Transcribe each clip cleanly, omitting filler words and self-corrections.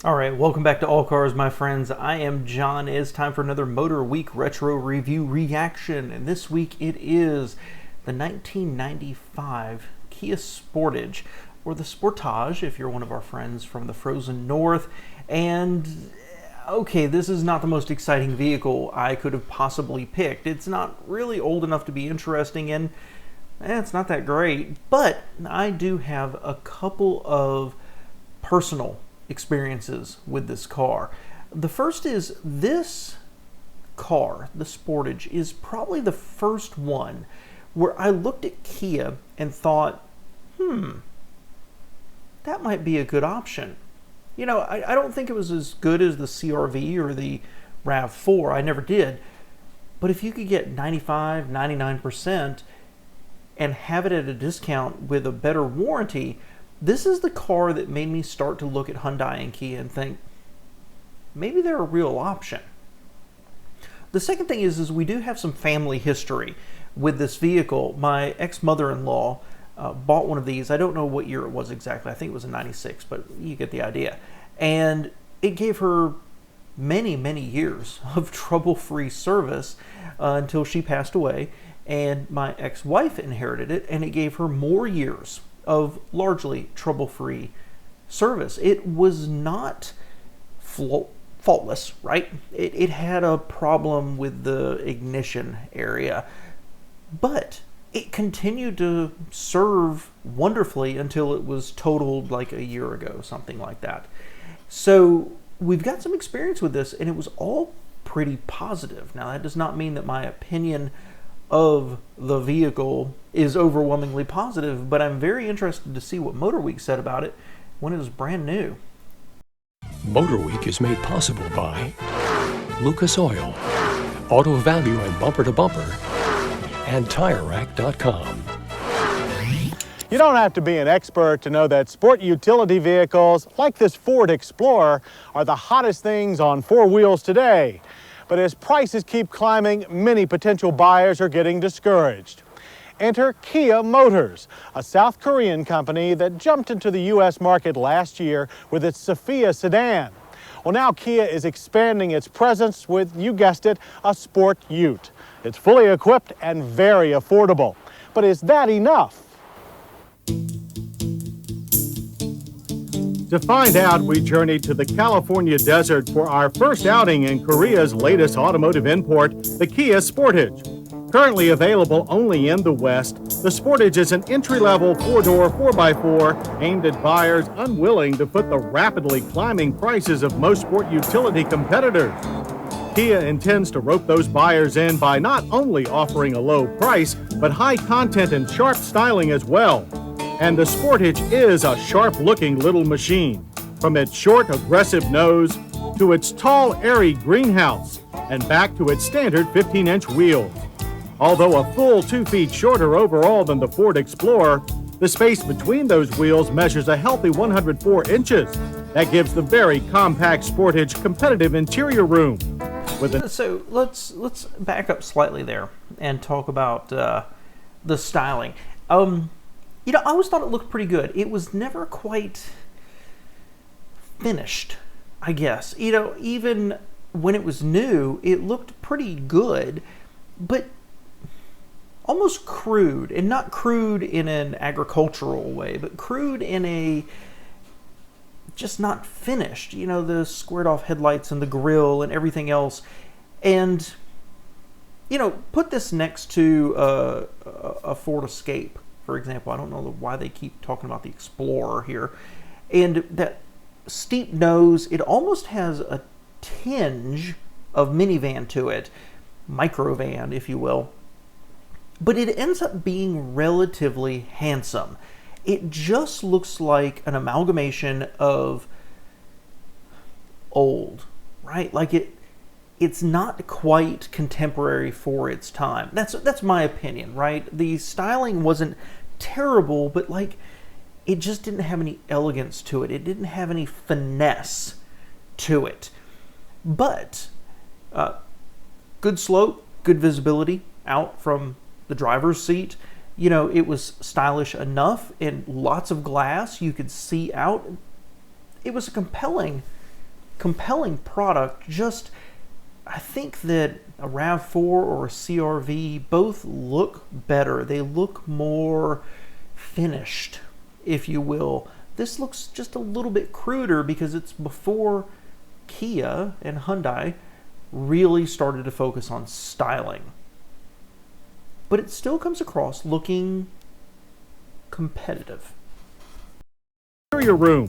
All right, welcome back to All Cars, my friends. I am John. It's time for another Motorweek retro review reaction, and this week it is the 1995 Kia Sportage, or the Sportage if you're one of our friends from the frozen north. And okay, this is not the most exciting vehicle I could have possibly picked. It's not really old enough to be interesting, and it's not that great, but I do have a couple of personal experiences with this car. The first is this car, the Sportage, is probably the first one where I looked at Kia and thought, that might be a good option. You know, I don't think it was as good as the CR-V or the RAV4. I never did. But if you could get 95, 99% and have it at a discount with a better warranty, this is the car that made me start to look at Hyundai and Kia and think, maybe they're a real option. The second thing is we do have some family history with this vehicle. My ex-mother-in-law bought one of these. I don't know what year it was exactly. I think it was in '96, but you get the idea. And it gave her many, many years of trouble-free service until she passed away. And my ex-wife inherited it, and it gave her more years of largely trouble-free service. It was not faultless, right? It had a problem with the ignition area, but it continued to serve wonderfully until it was totaled like a year ago, something like that. So we've got some experience with this, and it was all pretty positive. Now, that does not mean that my opinion of the vehicle is overwhelmingly positive, but I'm very interested to see what Motorweek said about it when it was brand new. Motorweek is made possible by Lucas Oil, Auto Value and Bumper to Bumper, and TireRack.com. You don't have to be an expert to know that sport utility vehicles like this Ford Explorer are the hottest things on four wheels today. But as prices keep climbing, many potential buyers are getting discouraged. Enter Kia Motors, a South Korean company that jumped into the U.S. market last year with its Sophia sedan. Well, now Kia is expanding its presence with, you guessed it, a sport ute. It's fully equipped and very affordable. But is that enough? To find out, we journeyed to the California desert for our first outing in Korea's latest automotive import, the Kia Sportage. Currently available only in the West, the Sportage is an entry-level four-door 4x4 aimed at buyers unwilling to foot the rapidly climbing prices of most sport utility competitors. Kia intends to rope those buyers in by not only offering a low price, but high content and sharp styling as well. And the Sportage is a sharp-looking little machine, from its short, aggressive nose to its tall, airy greenhouse, and back to its standard 15-inch wheels. Although a full 2 feet shorter overall than the Ford Explorer, the space between those wheels measures a healthy 104 inches. That gives the very compact Sportage competitive interior room. So let's back up slightly there and talk about the styling. You know, I always thought it looked pretty good. It was never quite finished, I guess. You know, even when it was new, it looked pretty good, but almost crude. And not crude in an agricultural way, but crude in a just not finished. You know, the squared off headlights and the grille and everything else. And, you know, put this next to a Ford Escape, for example. I don't know why they keep talking about the Explorer here. And that steep nose, it almost has a tinge of minivan to it, microvan, if you will. But it ends up being relatively handsome. It just looks like an amalgamation of old, right? Like it's not quite contemporary for its time. That's my opinion, right? The styling wasn't terrible, but like it just didn't have any elegance to it. It didn't have any finesse to it. But good slope, good visibility out from the driver's seat. You know, it was stylish enough and lots of glass. You could see out. It was a compelling compelling product. Just, I think that a RAV4 or a CRV both look better. They look more finished, if you will. This looks just a little bit cruder because it's before Kia and Hyundai really started to focus on styling. But it still comes across looking competitive. Interior room.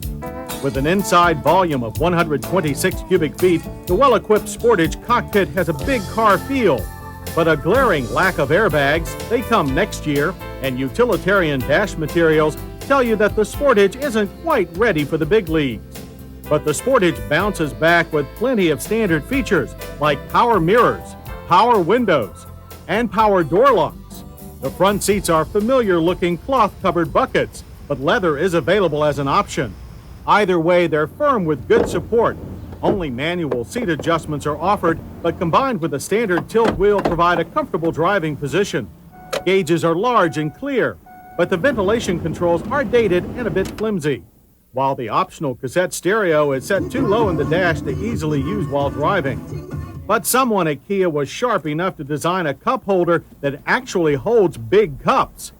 With an inside volume of 126 cubic feet, the well-equipped Sportage Cockpit has a big car feel. But a glaring lack of airbags, they come next year, and utilitarian dash materials tell you that the Sportage isn't quite ready for the big leagues. But the Sportage bounces back with plenty of standard features like power mirrors, power windows, and power door locks. The front seats are familiar-looking cloth-covered buckets, but leather is available as an option. Either way, they're firm with good support. Only manual seat adjustments are offered, but combined with a standard tilt wheel provide a comfortable driving position. Gauges are large and clear, but the ventilation controls are dated and a bit flimsy, while the optional cassette stereo is set too low in the dash to easily use while driving. But someone at Kia was sharp enough to design a cup holder that actually holds big cups.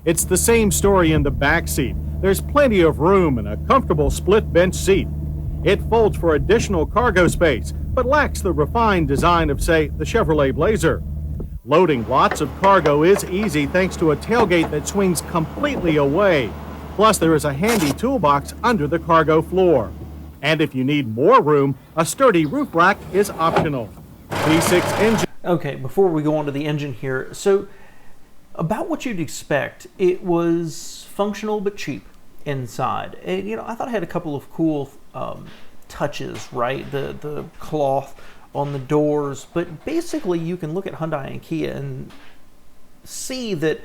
It's the same story in the back seat. There's plenty of room and a comfortable split bench seat. It folds for additional cargo space, but lacks the refined design of, say, the Chevrolet Blazer. Loading lots of cargo is easy thanks to a tailgate that swings completely away. Plus, there is a handy toolbox under the cargo floor. And if you need more room, a sturdy roof rack is optional. V6 engine. Okay, before we go on to the engine here, so about what you'd expect, it was functional but cheap inside. And, you know, I thought it had a couple of cool touches, right? The cloth on the doors, but basically you can look at Hyundai and Kia and see that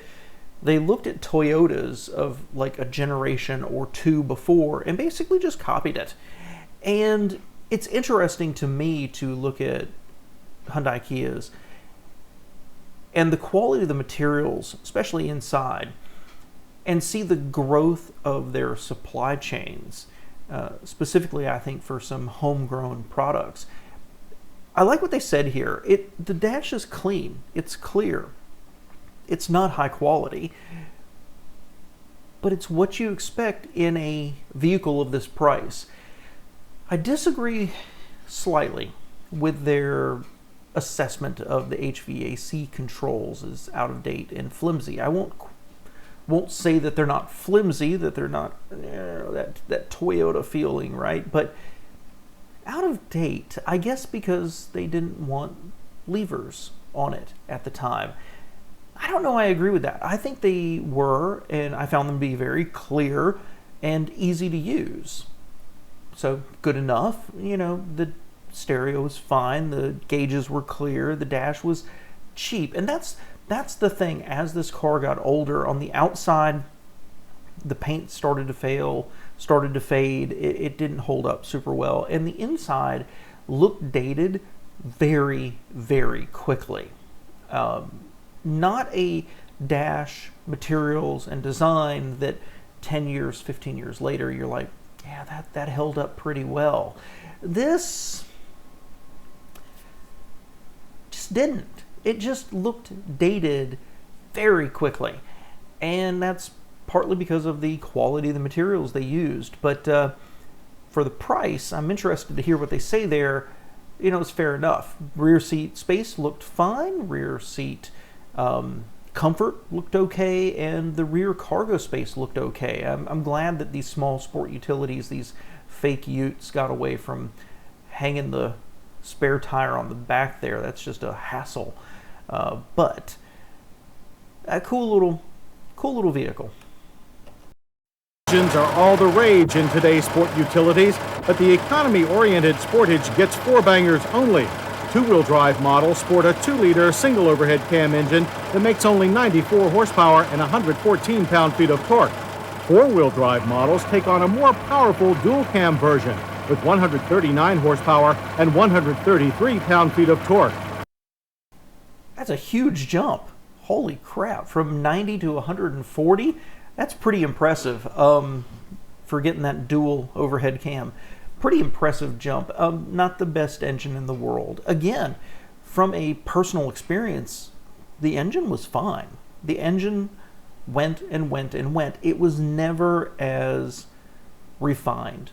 they looked at Toyotas of like a generation or two before and basically just copied it. And it's interesting to me to look at Hyundai Kias and the quality of the materials, especially inside, and see the growth of their supply chains, specifically I think for some homegrown products. I like what they said here. The dash is clean, it's clear, it's not high quality, but it's what you expect in a vehicle of this price. I disagree slightly with their assessment of the HVAC controls as out of date and flimsy. I won't say that they're not flimsy, that they're not that Toyota feeling, right? But out of date, I guess because they didn't want levers on it at the time. I don't know I agree with that. I think they were, and I found them to be very clear and easy to use. So good enough. You know, the stereo was fine, the gauges were clear, the dash was cheap. And that's the thing. As this car got older, on the outside, the paint started to fade. It didn't hold up super well. And the inside looked dated very, very quickly. Not a dash materials and design that 10 years, 15 years later, you're like, yeah, that held up pretty well. This just didn't. It just looked dated very quickly. And that's partly because of the quality of the materials they used. But for the price, I'm interested to hear what they say there. You know, it's fair enough. Rear seat space looked fine. Rear seat comfort looked okay. And the rear cargo space looked okay. I'm glad that these small sport utilities, these fake utes, got away from hanging the spare tire on the back there. That's just a hassle. But a cool little vehicle. Engines are all the rage in today's sport utilities, but the economy-oriented Sportage gets four bangers only. Two-wheel drive models sport a 2-liter single overhead cam engine that makes only 94 horsepower and 114 pound-feet of torque. Four-wheel drive models take on a more powerful dual cam version with 139 horsepower and 133 pound-feet of torque. That's a huge jump. Holy crap, from 90 to 140? That's pretty impressive for getting that dual overhead cam. pretty impressive jump. Not the best engine in the world. Again, from a personal experience, the engine was fine. The engine went and went and went. It was never as refined.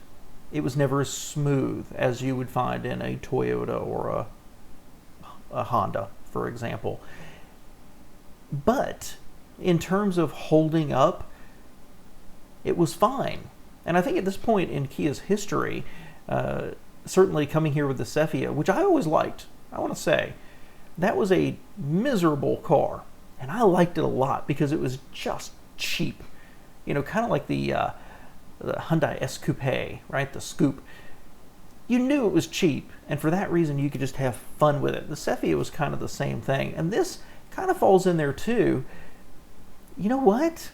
It was never as smooth as you would find in a Toyota or a Honda, for example. But in terms of holding up, it was fine. And I think at this point in Kia's history, certainly coming here with the Cephia, which I always liked, I want to say, that was a miserable car. And I liked it a lot because it was just cheap. You know, kind of like the Hyundai S Coupe, right? The Scoop. You knew it was cheap, and for that reason you could just have fun with it. The Cephia was kind of the same thing, and this kind of falls in there too. You know what?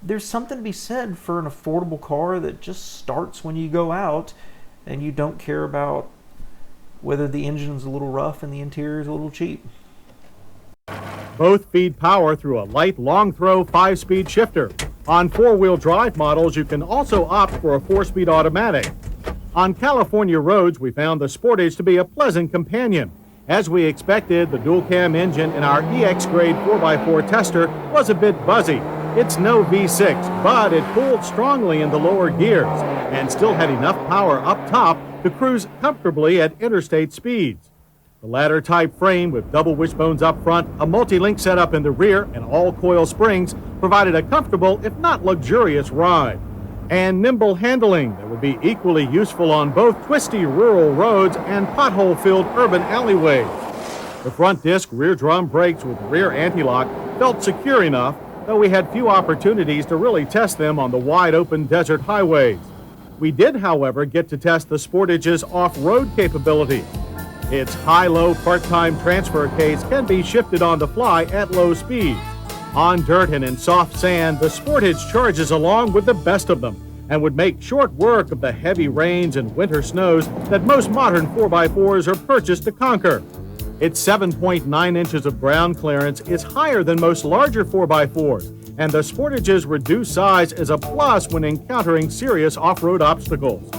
There's something to be said for an affordable car that just starts when you go out and you don't care about whether the engine's a little rough and the interior's a little cheap. Both feed power through a light, long-throw 5-speed shifter. On 4-wheel drive models, you can also opt for a 4-speed automatic. On California roads, we found the Sportage to be a pleasant companion. As we expected, the dual-cam engine in our EX-grade 4x4 tester was a bit buzzy. It's no V6, but it pulled strongly in the lower gears and still had enough power up top to cruise comfortably at interstate speeds. The ladder-type frame with double wishbones up front, a multi-link setup in the rear, and all-coil springs provided a comfortable, if not luxurious, ride. And nimble handling that would be equally useful on both twisty rural roads and pothole-filled urban alleyways. The front disc rear drum brakes with rear anti-lock felt secure enough, though we had few opportunities to really test them on the wide-open desert highways. We did, however, get to test the Sportage's off-road capability. Its high-low part-time transfer case can be shifted on the fly at low speeds. On dirt and in soft sand, the Sportage charges along with the best of them and would make short work of the heavy rains and winter snows that most modern 4x4s are purchased to conquer. Its 7.9 inches of ground clearance is higher than most larger 4x4s, and the Sportage's reduced size is a plus when encountering serious off-road obstacles.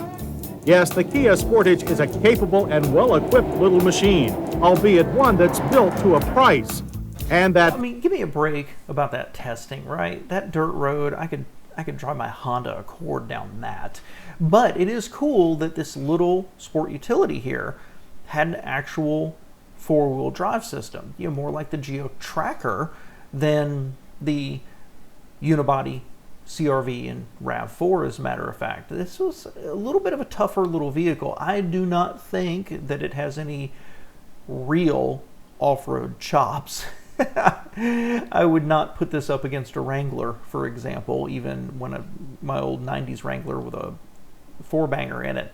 Yes, the Kia Sportage is a capable and well-equipped little machine, albeit one that's built to a price. And that... I mean, give me a break about that testing, right? That dirt road, I could drive my Honda Accord down that. But it is cool that this little sport utility here had an actual four-wheel drive system. You know, more like the Geo Tracker than the unibody CRV and RAV4, as a matter of fact. This was a little bit of a tougher little vehicle. I do not think that it has any real off-road chops. I would not put this up against a Wrangler, for example, even when my old 90s Wrangler with a 4-banger in it.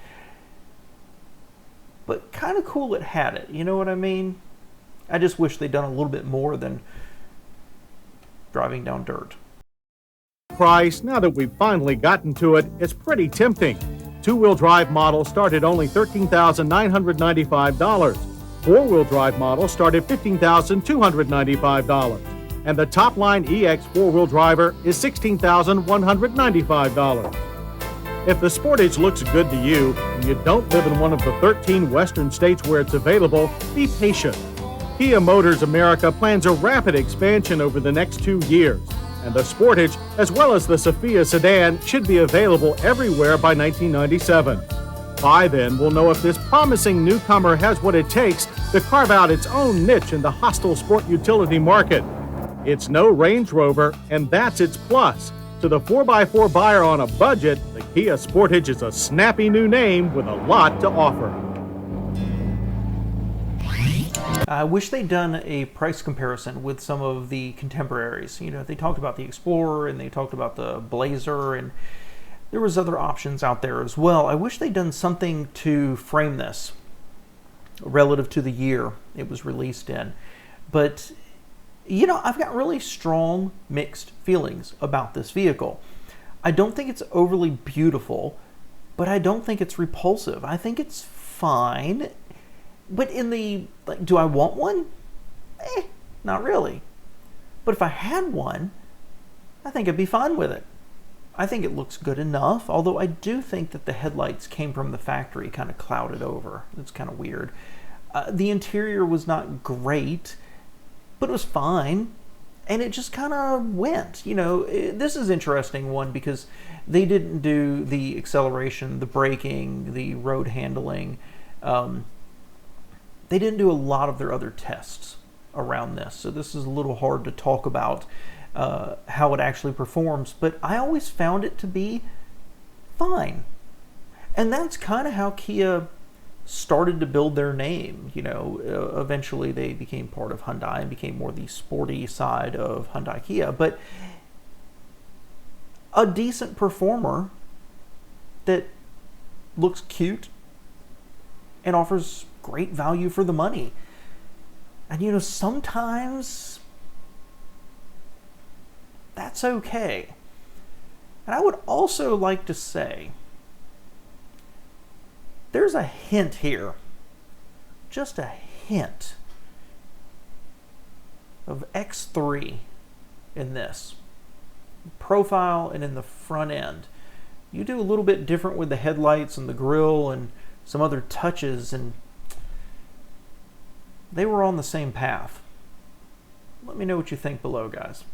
But kind of cool it had it, you know what I mean? I just wish they'd done a little bit more than driving down dirt. Price, now that we've finally gotten to it, is pretty tempting. Two-wheel drive models start at only $13,995. Four-wheel drive models start at $15,295. And the top-line EX four-wheel driver is $16,195. If the Sportage looks good to you and you don't live in one of the 13 western states where it's available, be patient. Kia Motors America plans a rapid expansion over the next 2 years, and the Sportage, as well as the Sophia sedan, should be available everywhere by 1997. By then, we'll know if this promising newcomer has what it takes to carve out its own niche in the hostile sport utility market. It's no Range Rover, and that's its plus. To the 4x4 buyer on a budget, the Kia Sportage is a snappy new name with a lot to offer. I wish they'd done a price comparison with some of the contemporaries. You know, they talked about the Explorer and they talked about the Blazer, and there was other options out there as well. I wish they'd done something to frame this relative to the year it was released in. But, you know, I've got really strong mixed feelings about this vehicle. I don't think it's overly beautiful, but I don't think it's repulsive. I think it's fine. But in the, like, do I want one? Not really. But if I had one, I think I'd be fine with it. I think it looks good enough, although I do think that the headlights came from the factory kind of clouded over. It's kind of weird. The interior was not great, but it was fine. And it just kind of went. This is an interesting one because they didn't do the acceleration, the braking, the road handling. They didn't do a lot of their other tests around this. So this is a little hard to talk about how it actually performs. But I always found it to be fine. And that's kind of how Kia started to build their name. Eventually they became part of Hyundai and became more the sporty side of Hyundai Kia, but a decent performer that looks cute and offers great value for the money. And sometimes that's okay. And I would also like to say there's a hint here, just a hint, of X3 in this profile and in the front end. You do a little bit different with the headlights and the grille and some other touches, and they were on the same path. Let me know what you think below, guys.